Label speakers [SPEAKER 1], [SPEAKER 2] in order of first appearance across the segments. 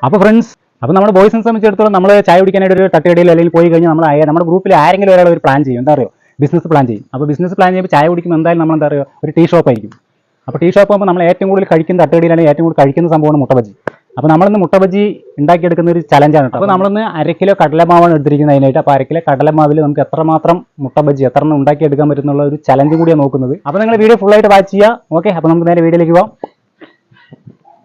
[SPEAKER 1] അപ്പോൾ ഫ്രണ്ട്സ്, അപ്പോൾ നമ്മുടെ ബോയ്സിനെ സംബന്ധിച്ചിടത്തോളം നമ്മൾ ചായ കുടിക്കാനായിട്ട് ഒരു തട്ടുകടയിൽ അല്ലെങ്കിൽ പോയി കഴിഞ്ഞാൽ നമ്മുടെ ഗ്രൂപ്പിൽ ആരെങ്കിലും ഒരാൾ ഒരു പ്ലാൻ ചെയ്യും. എന്താ പറയുക, ബിസിനസ് പ്ലാൻ ചെയ്യും. അപ്പോൾ ബിസിനസ് പ്ലാൻ ചെയ്യുമ്പോൾ ചായ കുടിക്കുമ്പോൾ എന്തായാലും നമ്മൾ എന്താ പറയുക, ഒരു ടീ ഷോപ്പ് ആയിരിക്കും. അപ്പോൾ ടീ ഷോപ്പ് ആകുമ്പോൾ നമ്മൾ ഏറ്റവും കൂടുതൽ കഴിക്കുന്ന തട്ടുകടയിലാണെങ്കിൽ ഏറ്റവും കൂടുതൽ കഴിക്കുന്ന സംഭവമാണ് മുട്ട ബജി. അപ്പോൾ നമ്മളിന്ന് മുട്ട ബജി ഉണ്ടാക്കിയെടുക്കുന്ന ഒരു ചലഞ്ചാണ് കേട്ടോ. അപ്പോൾ നമ്മളിന്ന് 1/2 കിലോ കടലമാവാണ് എടുത്തിരിക്കുന്നത് അതിനായിട്ട്. അപ്പോൾ 1/2 കിലോ കടലമാവിൽ നമുക്ക് എത്രമാത്രം മുട്ട ബജി എത്ര ഉണ്ടാക്കിയെടുക്കാൻ പറ്റുന്നുള്ള ഒരു ചലഞ്ച് കൂടിയാണ് നോക്കുന്നത്. അപ്പോൾ നിങ്ങൾ വീഡിയോ ഫുള്ളായിട്ട് വാച്ച് ചെയ്യുക. ഓക്കെ, അപ്പോൾ നമുക്ക് നേരെ വീഡിയോയിലേക്ക് പോകാം.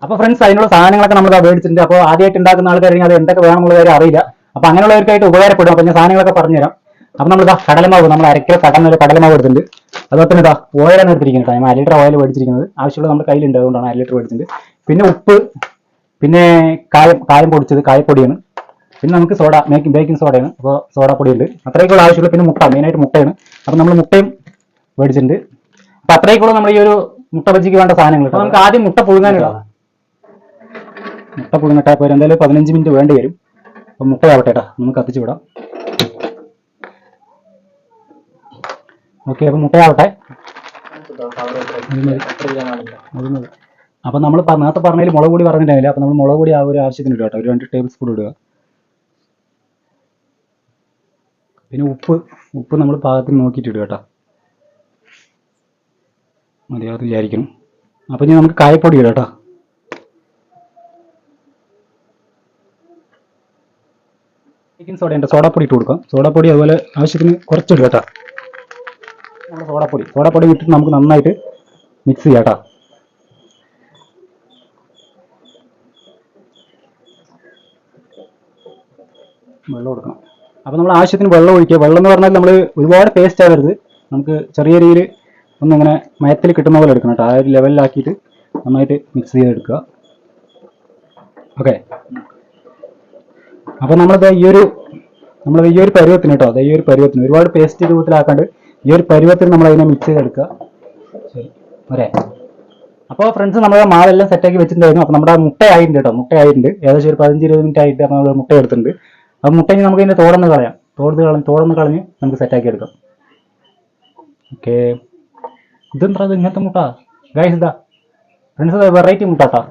[SPEAKER 1] അപ്പോൾ ഫ്രണ്ട്സ്, അതിനുള്ള സാധനങ്ങളൊക്കെ നമ്മൾ മേടിച്ചിട്ടുണ്ട്. അപ്പോൾ ആദ്യമായിട്ട് ഉണ്ടാക്കുന്ന ആൾക്കാരെങ്കിൽ അത് എന്തൊക്കെ വേണമെന്നുള്ള കാര്യം അറിയില്ല. അപ്പോൾ അങ്ങനെയുള്ളവർക്കായിട്ട് ഉപകാരപ്പെടും. അപ്പോൾ ഞാൻ സാധനങ്ങളൊക്കെ പറഞ്ഞുതരാം. അപ്പോൾ നമ്മളിതാ കടലമാവ്, നമ്മൾ 1/2 കിലോ കടലമാവ് എടുത്തിട്ടുണ്ട്. അതുപോലെ തന്നെ ഇതാ ഓയിലാണ് എടുത്തിരിക്കുന്നത്. ഞാൻ 1 ലിറ്റർ ഓയിൽ മേടിച്ചിരിക്കുന്നത്. ആവശ്യമുള്ള നമ്മുടെ കയ്യിലുണ്ട്, അതുകൊണ്ടാണ് 1 ലിറ്റർ മേടിച്ചിട്ടുണ്ട്. പിന്നെ ഉപ്പ്, പിന്നെ കായം പൊടിച്ചത്, കായപ്പൊടിയാണ്. പിന്നെ നമുക്ക് ബേക്കിംഗ് സോഡയാണ്. അപ്പോൾ സോഡാപ്പൊടിയുണ്ട്. അത്രയൊക്കെയുള്ള ആവശ്യമുള്ള. പിന്നെ മുട്ട, മെയിനായിട്ട് മുട്ടയാണ്. അപ്പോൾ നമ്മൾ മുട്ടയും മേടിച്ചിട്ടുണ്ട്. അപ്പോൾ അത്രയൊക്കെയുള്ള നമ്മൾ ഈ ഒരു മുട്ട ബജിക്ക് വേണ്ട സാധനങ്ങൾ. അപ്പോൾ നമുക്ക് ആദ്യം മുട്ട പുഴുങ്ങാനിടാം. മുട്ട പുഴുങ്ങട്ടെ. അപ്പോൾ എന്തായാലും 15 മിനിറ്റ് വേണ്ടി വരും. അപ്പോൾ മുട്ടയാവട്ടെ കേട്ടോ, നമുക്ക് കത്തിച്ച് വിടാം. ഓക്കെ, അപ്പോൾ മുട്ടയാവട്ടെ. അപ്പോൾ നമ്മൾ നേരത്തെ പറഞ്ഞതിൽ മുളക് പൊടി പറഞ്ഞിട്ടുണ്ടായില്ല. അപ്പോൾ നമ്മൾ മുളക് പൊടി ആ ഒരു ആവശ്യത്തിന് ഇടുക കേട്ടോ, ഒരു 2 ടേബിൾ സ്പൂൺ ഇടുക. പിന്നെ ഉപ്പ് നമ്മൾ പാകത്തിന് നോക്കിയിട്ട് ഇടുക കേട്ടോ, മതിയാകത്ത് വിചാരിക്കണം. അപ്പോൾ ഇനി നമുക്ക് കായപ്പൊടി ഇടാം കേട്ടോ. ബേക്കിംഗ് സോഡ ഉണ്ട്, സോഡാപ്പൊടി ഇട്ട് കൊടുക്കാം. സോഡാപ്പൊടി അതുപോലെ ആവശ്യത്തിന് കുറച്ചിടുക കേട്ടോ. നമ്മുടെ സോഡാപ്പൊടി ഇട്ടിട്ട് നമുക്ക് നന്നായിട്ട് മിക്സ് ചെയ്യാം കേട്ടോ. വെള്ളം കൊടുക്കണം. അപ്പോൾ നമ്മൾ ആവശ്യത്തിന് വെള്ളം ഒഴിക്കുക. വെള്ളം എന്ന് പറഞ്ഞാൽ നമ്മൾ ഒരുപാട് പേസ്റ്റ് ആകരുത്. നമുക്ക് ചെറിയ രീതിയിൽ ഒന്നിങ്ങനെ മയത്തിൽ കിട്ടുന്ന പോലെ എടുക്കണം കേട്ടോ. ആ ഒരു ലെവലിലാക്കിയിട്ട് നന്നായിട്ട് മിക്സ് ചെയ്തെടുക്കുക. ഓക്കെ, അപ്പോൾ നമ്മളിത് ഈ ഒരു പരുവത്തിന് കേട്ടോ, ഈ ഒരു പരുവത്തിന് ഒരുപാട് പേസ്റ്റ് രൂപത്തിലാക്കാണ്ട് ഈ ഒരു പരുവത്തിന് നമ്മൾ അതിനെ മിക്സ് ചെയ്തെടുക്കുക. ശരി, ഒരേ. അപ്പോൾ ഫ്രണ്ട്സ്, നമ്മൾ മാവെല്ലാം സെറ്റാക്കി വെച്ചിട്ടുണ്ടായിരുന്നു. അപ്പോൾ നമ്മുടെ മുട്ടയായിട്ടുണ്ട് കേട്ടോ, മുട്ടയായിട്ടുണ്ട്. ഏകദേശം ഒരു 15-20 മിനിറ്റ് ആയിട്ട് നമ്മൾ മുട്ട എടുത്തിട്ടുണ്ട്. അപ്പോൾ മുട്ട നമുക്ക് ഇതിൻ്റെ തോടൊന്ന് കളയാം. തോടൊന്ന് കളഞ്ഞ് നമുക്ക് സെറ്റാക്കി എടുക്കാം. ഓക്കെ, ഇതെന്താ ഇങ്ങനത്തെ മുട്ട ഗൈസ്? ഇതാ ഫ്രണ്ട്സ്, വെറൈറ്റി മുട്ട കേട്ടോ.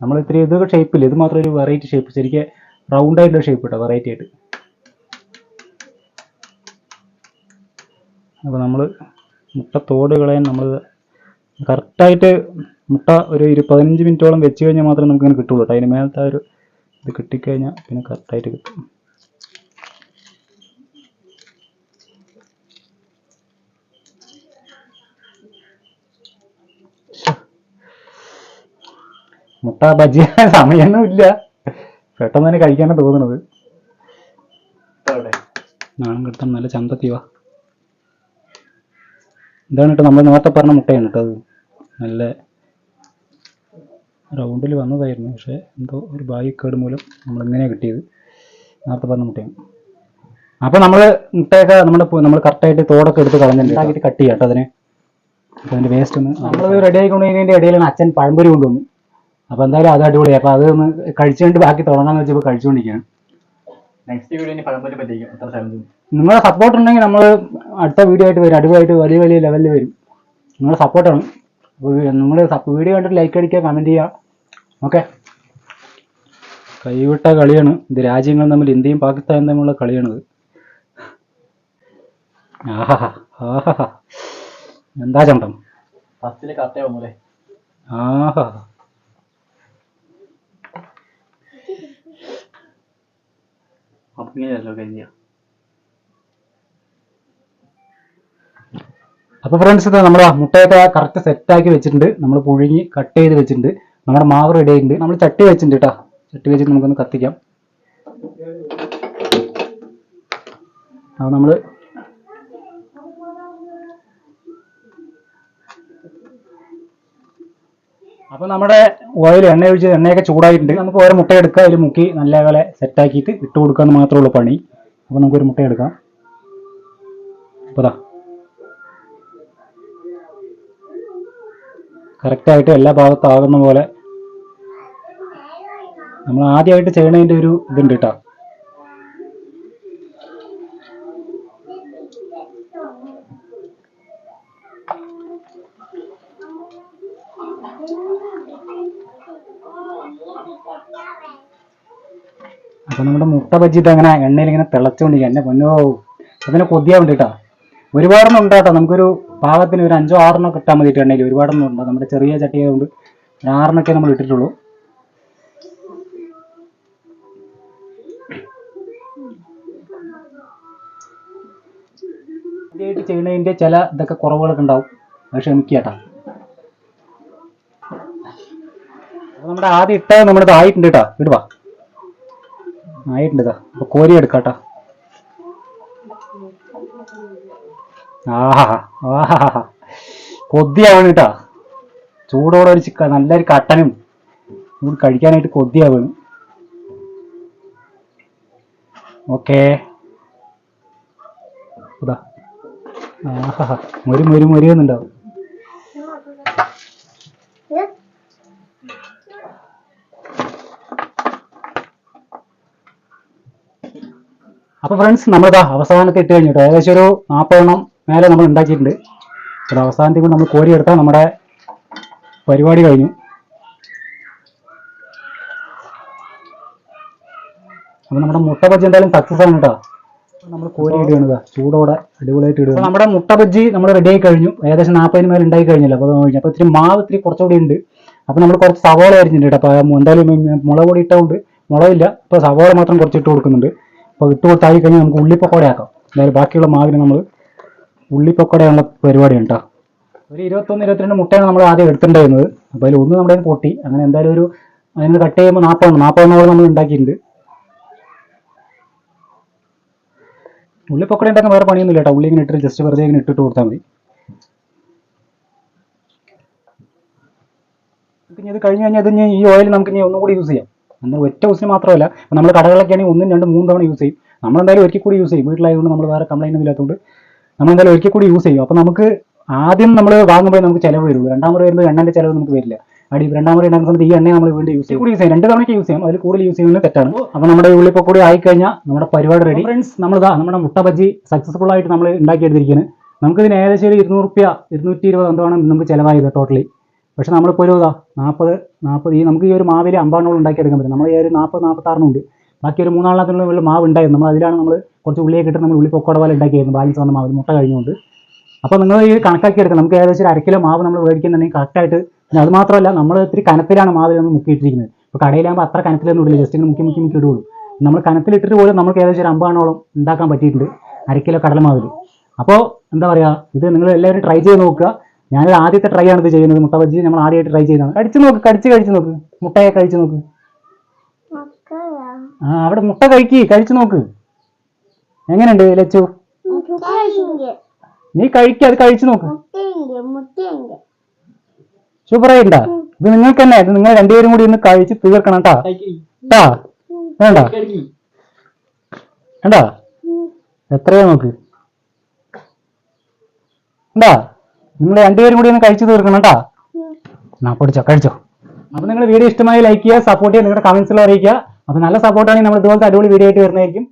[SPEAKER 1] നമ്മൾ ഇത്തിരി ഇതൊക്കെ ഷേപ്പില്ല, ഇത് മാത്രം ഒരു വെറൈറ്റി ഷേപ്പ്, ശരിക്കും റൗണ്ട് ആയിട്ടുള്ള ഷേപ്പ് കേട്ടോ, വെറൈറ്റി ആയിട്ട്. അപ്പോൾ നമ്മൾ മുട്ട തോട് കളയാൻ നമ്മൾ കറക്റ്റായിട്ട് മുട്ട ഒരു 15 മിനിറ്റോളം വെച്ച് കഴിഞ്ഞാൽ മാത്രമേ നമുക്കിങ്ങനെ കിട്ടുള്ളൂ കേട്ടോ. അതിന് മേലത്തെ ഒരു ഇത് കിട്ടിക്കഴിഞ്ഞാൽ പിന്നെ കറക്റ്റായിട്ട് കിട്ടും. മുട്ട ബജി സമയമൊന്നും ഇല്ല, പെട്ടെന്ന് തന്നെ കഴിക്കാനാണ് തോന്നുന്നത്. നാളെ കിട്ടാൻ നല്ല ചന്തത്തിവാ. ഇതാണ് കേട്ടോ നമ്മൾ നേരത്തെ പറഞ്ഞ മുട്ടയാണ് കേട്ടോ. അത് നല്ല റൗണ്ടിൽ വന്നതായിരുന്നു, പക്ഷേ എന്തോ ഒരു ഭാഗ്യക്കേട് മൂലം നമ്മളിങ്ങനെയാണ് കിട്ടിയത്. നേരത്തെ പറഞ്ഞ മുട്ടയാണ്. അപ്പോൾ നമ്മൾ മുട്ടയൊക്കെ നമ്മൾ കറക്റ്റായിട്ട് തോടൊക്കെ എടുത്ത് കളഞ്ഞിട്ട് ഉണ്ടാക്കിയിട്ട് കട്ട് ചെയ്യാം കേട്ടോ അതിന്. അപ്പോൾ അതിൻ്റെ വേസ്റ്റ് ഒന്ന് നമ്മളത് റെഡി ആയിക്കൊണ്ടിരിക്കുന്നതിൻ്റെ ഇടയിലാണ് അച്ഛൻ പഴംപൊരി കൊണ്ടുവന്നു. അപ്പോൾ എന്തായാലും അത് അടിപൊളിയാണ്. അപ്പോൾ അത് ഒന്ന് കഴിച്ചുകൊണ്ട് ബാക്കി തുടങ്ങാമെന്ന് വെച്ചപ്പോൾ കഴിച്ചുകൊണ്ടിരിക്കുകയാണ്.
[SPEAKER 2] നെക്സ്റ്റ് വീഡിയോ പഴംപൊരി പറ്റിയിരിക്കും.
[SPEAKER 1] നിങ്ങളുടെ സപ്പോർട്ട് ഉണ്ടെങ്കിൽ നമ്മൾ അടുത്ത വീഡിയോ ആയിട്ട് വരും, അടിപൊളിയായിട്ട് വലിയ ലെവലിൽ വരും. നിങ്ങളുടെ സപ്പോർട്ടാണ്. അപ്പോൾ നിങ്ങൾ വീഡിയോ കണ്ടിട്ട് ലൈക്ക് അടിക്കുക, കമൻറ്റ് ചെയ്യുക. ഓക്കെ, കൈവിട്ട കളിയാണ് ഇത്. രാജ്യങ്ങൾ തമ്മിൽ, ഇന്ത്യയും പാകിസ്ഥാനും തമ്മിലുള്ള കളിയാണിത്. ആഹാ എന്താ ചന്തം,
[SPEAKER 2] ഫസ്റ്റില് കറക്റ്റ് വന്നൂല്ലേ?
[SPEAKER 1] ആഹാ.
[SPEAKER 2] അപ്പൊ ഇങ്ങനെയല്ലോ കഴിഞ്ഞ.
[SPEAKER 1] അപ്പോൾ ഫ്രണ്ട്സ്, ഇത് നമ്മൾ മുട്ടയൊക്കെ കറക്റ്റ് സെറ്റാക്കി വെച്ചിട്ടുണ്ട്. നമ്മൾ പുഴുങ്ങി കട്ട് ചെയ്ത് വെച്ചിട്ടുണ്ട്. നമ്മുടെ മാവ് റെഡി ആയിട്ടുണ്ട്. നമ്മൾ ചട്ടി വെച്ചിട്ടുണ്ട് കേട്ടോ. ചട്ടി വെച്ചിട്ട് നമുക്കൊന്ന് കത്തിക്കാം. അപ്പോൾ നമ്മൾ നമ്മുടെ ഓയിൽ എണ്ണയൊക്കെ ചൂടായിട്ടുണ്ട്. നമുക്ക് ഓരോ മുട്ട എടുക്കുക, അതിൽ മുക്കി നല്ല പോലെ സെറ്റാക്കിയിട്ട് ഇട്ട് കൊടുക്കാമെന്ന് മാത്രമേ ഉള്ളൂ പണി. അപ്പോൾ നമുക്കൊരു മുട്ട എടുക്കാം. അപ്പോൾ ദാ കറക്റ്റായിട്ട് എല്ലാ ഭാഗത്തും ആകുന്ന പോലെ നമ്മൾ ആദ്യമായിട്ട് ചെയ്യണതിൻ്റെ ഒരു ഇതുണ്ട് കേട്ടോ. അപ്പോൾ നമ്മുടെ മുട്ട ബജ്ജിട്ട് അങ്ങനെ എണ്ണയിൽ ഇങ്ങനെ തിളച്ചുകൊണ്ടിരിക്കുക. എൻ്റെ പൊന്നോ അതിനെ കൊതിയാവുണ്ട് കേട്ടോ. ഒരുപാടൊന്നും ഉണ്ട് കേട്ടോ. നമുക്കൊരു പാകത്തിന് ഒരു 5 6 കിട്ടാൻ മതിയിട്ട് എണ്ണയിൽ. ഒരുപാടൊന്നും ഉണ്ട്. നമ്മുടെ ചെറിയ ചട്ടി ആയതുകൊണ്ട് 6 നമ്മൾ ഇട്ടിട്ടുള്ളൂ. ആദ്യമായിട്ട് ചെയ്യുന്നതിൻ്റെ ചില ഇതൊക്കെ കുറവുകളൊക്കെ ഉണ്ടാവും. അത് ക്ഷമിക്കുക കേട്ടോ. അപ്പോൾ നമ്മുടെ ആദ്യം ഇട്ടത് നമ്മുടെ ആയിട്ടുണ്ട് കേട്ടോ. ഇടുവാ ആയിട്ടുണ്ട് ഇതാ. അപ്പോൾ കോരി എടുക്കാം കേട്ടോ. ആഹാ ആഹാ കൊതിയാവണം കേട്ടോ. ചൂടോടെ ഒരു നല്ലൊരു കട്ടനും നമുക്ക് കഴിക്കാനായിട്ട് കൊതിയാവണം. ഓക്കെ ഇതാ. ആഹാ മൊരിയുന്നുണ്ടാവും. അപ്പോൾ ഫ്രണ്ട്സ് നമ്മളിതാ അവസാനത്തെ ഇട്ട് കഴിഞ്ഞിട്ടോ. ഏകദേശം ഒരു 40 മേലെ നമ്മൾ ഉണ്ടാക്കിയിട്ടുണ്ട്. ഇവിടെ അവസാനത്തിൽ കൂടി നമ്മൾ കോരി എടുത്താൽ നമ്മുടെ പരിപാടി കഴിഞ്ഞു. അപ്പോൾ നമ്മുടെ മുട്ട ബജ്ജി എന്തായാലും സക്സസ് ആണ് കേട്ടോ. നമ്മൾ കോരി ഇടുകയാണ് ചൂടോടെ അടിപൊളിയായിട്ട് ഇടുക. നമ്മുടെ മുട്ട ബജ്ജി നമ്മൾ റെഡി ആയി കഴിഞ്ഞു. ഏകദേശം 40 മേലെ ഉണ്ടായി കഴിഞ്ഞല്ലോ. അപ്പോൾ ഇത്തിരി മാവ് ഇത്തിരി കുറച്ചുകൂടി ഉണ്ട്. അപ്പോൾ നമ്മൾ കുറച്ച് സവോള അരിഞ്ഞിട്ടുണ്ട് കേട്ടോ. അപ്പോൾ എന്തായാലും മുളക് പൊടി ഇട്ടുകൊണ്ട് മുളകില്ല. ഇപ്പോൾ സവോള മാത്രം കുറച്ച് ഇട്ട് കൊടുക്കുന്നുണ്ട്. അപ്പോൾ ഇട്ട് കൊടുത്തായി കഴിഞ്ഞാൽ നമുക്ക് ഉള്ളിപ്പക്കോട ആക്കാം. അതായത് ബാക്കിയുള്ള മാവിന് നമ്മൾ ഉള്ളിപ്പക്കോടയുള്ള പരിപാടിയാണ് കേട്ടോ. ഒരു 21 22 മുട്ടയാണ് നമ്മൾ ആദ്യം എടുത്തിട്ടുണ്ടായിരുന്നത്. അപ്പോൾ അതിൽ ഒന്ന് നമ്മുടെ പൊട്ടി. അങ്ങനെ എന്തായാലും ഒരു അതിന് കട്ട് ചെയ്യുമ്പോൾ 40 നമ്മൾ ഉണ്ടാക്കിയിട്ടുണ്ട്. ഉള്ളിപ്പക്കോട ഉണ്ടാക്കാൻ വേറെ പണിയൊന്നുമില്ല കേട്ടോ. ഉള്ളി ഇങ്ങനെ ഇട്ടിട്ട് ജസ്റ്റ് വെറുതെ ഇങ്ങനെ ഇട്ടിട്ട് കൊടുത്താൽ മതി. ഇത് കഴിഞ്ഞ് കഴിഞ്ഞാൽ ഇത് ഈ ഓയിൽ നമുക്ക് ഇനി ഒന്നും കൂടി യൂസ് ചെയ്യാം. എന്നാൽ ഒറ്റ യൂസിന് മാത്രമല്ല. അപ്പോൾ നമ്മൾ കടകളിലൊക്കെ ആണെങ്കിൽ 1 2 3 തവണ യൂസ് ചെയ്യും. നമ്മളെന്തായാലും ഒരിക്കൽ കൂടി യൂസ് ചെയ്യും. വീട്ടിലായതുകൊണ്ട് നമ്മൾ വേറെ കംപ്ലൈൻ്റ് ഒന്നും ഇല്ലാത്തതുകൊണ്ട് നമ്മളെന്തായാലും ഒരിക്കൽ കൂടി യൂസ് ചെയ്യും. അപ്പോൾ നമുക്ക് ആദ്യം നമ്മൾ വാങ്ങുമ്പോൾ നമുക്ക് ചിലവ് വരുള്ളൂ. രണ്ടാമത് വരുമ്പോൾ എണ്ണൻ്റെ ചിലവ് നമുക്ക് വരില്ല. രണ്ടാമത് ഉണ്ടാക്കുന്ന സമയത്ത് ഈ എണ്ണ നമ്മൾ വീണ്ടും യൂസ് ചെയ്യും. കൂടി യൂസ് ചെയ്യും. 2 തവണയ്ക്ക് യൂസ് ചെയ്യാം. അതിൽ കൂടുതൽ യൂസ് ചെയ്യുന്നത് തെറ്റാണ്. അപ്പോൾ നമ്മുടെ ഉള്ളിപ്പോൾ കൂടി ആയിക്കഴിഞ്ഞാൽ നമ്മുടെ പരിപാടി റെഡി. ഫ്രണ്ട്സ് നമ്മളിതാ നമ്മുടെ മുട്ട ബജ്ജി സക്സസ്ഫുൾ ആയിട്ട് നമ്മൾ ഉണ്ടാക്കിയെടുത്തിരിക്കുന്നത്. നമുക്കിതിന് ഏകദേശം ഒരു 200 രൂപ 220 എന്താണ് നമുക്ക് ചിലവായത് ടോട്ടലി. പക്ഷെ നമ്മളിപ്പോൾ ഒരു 40 ഈ നമുക്ക് ഈ ഒരു മാവിൽ 50 ഉണ്ടാക്കിയെടുക്കാൻ പറ്റും. നമ്മൾ ഈ ഒരു 40-46 ഉണ്ട്. ബാക്കി ഒരു 3 മാവ് ഉണ്ടായിരുന്നു. നമ്മൾ അതിലാണ് നമ്മൾ കുറച്ച് ഉള്ളിയൊക്കെ ഇട്ട് നമ്മൾ ഉള്ളി പൊക്കോട പോലെ ഉണ്ടാക്കിയായിരുന്നു. ബാലൻസ് വന്ന മാവിൽ മുട്ട കഴിഞ്ഞുകൊണ്ട്. അപ്പോൾ നിങ്ങൾ ഈ കണക്കാക്കി എടുക്കാം. നമുക്ക് ഏകദേശം 1/2 കിലോ മാവ് നമ്മൾ മേടിക്കുന്നുണ്ടെങ്കിൽ കറക്റ്റായിട്ട്. പിന്നെ അത് മാത്രമല്ല നമ്മൾ ഇത്തിരി കനത്തിലാണ് മാവിൽ നമ്മൾ മുക്കിയിട്ടിരിക്കുന്നത്. ഇപ്പോൾ കടയിലാകുമ്പോൾ അത്ര കനത്തിലൊന്നും ഇടില്ല. ജസ്റ്റ് ഇങ്ങനെ മുക്കി ഇടുള്ളൂ. നമ്മൾ കനത്തിലിട്ടിട്ട് പോലും നമുക്ക് ഏകദേശം ഒരു 50 ഉണ്ടാക്കാൻ പറ്റിയിട്ടുണ്ട് 1/2 കിലോ കടലമാവിൽ. അപ്പോൾ എന്താ പറയുക, ഇത് നിങ്ങൾ എല്ലാവരും ട്രൈ ചെയ്ത് നോക്കുക. ഞാനൊരു ആദ്യത്തെ ട്രൈ ആണ് ഇത് ചെയ്യുന്നത്. മുട്ട ബജ്ജി നമ്മൾ ആദ്യമായിട്ട് ട്രൈ ചെയ്യുന്നതാണ്. കഴിച്ച് നോക്ക്. മുട്ടയെ കഴിച്ച് നോക്ക്. അവിടെ മുട്ട കഴിച്ച് നോക്ക്. എങ്ങനെയുണ്ട് ലച്ചു? നീ അത് കഴിച്ചു നോക്ക്. സൂപ്പറായിട്ടുണ്ടാ. ഇത് നിങ്ങൾക്ക് തന്നെ. ഇത് നിങ്ങൾ രണ്ടുപേരും കൂടി ഇന്ന് കഴിച്ച് തീർക്കണം കേട്ടാ. വേണ്ട എത്രയാ നോക്ക്. എന്താ നിങ്ങൾ രണ്ടുപേരും കൂടി ഒന്ന് കഴിച്ചു തീർക്കണം കേട്ടാ. കഴിച്ചോ. അപ്പോൾ നിങ്ങൾ വീഡിയോ ഇഷ്ടമായി ലൈക്ക് ചെയ്യുക, സപ്പോർട്ട് ചെയ്യുക, നിങ്ങളുടെ കമന്റ്സിൽ അറിയിക്കുക. അപ്പോൾ നല്ല സപ്പോർട്ടാണെങ്കിൽ നമ്മൾ ഇതുപോലത്തെ അടിപൊളി വീഡിയോ ആയിട്ട് വരുന്നതായിരിക്കും.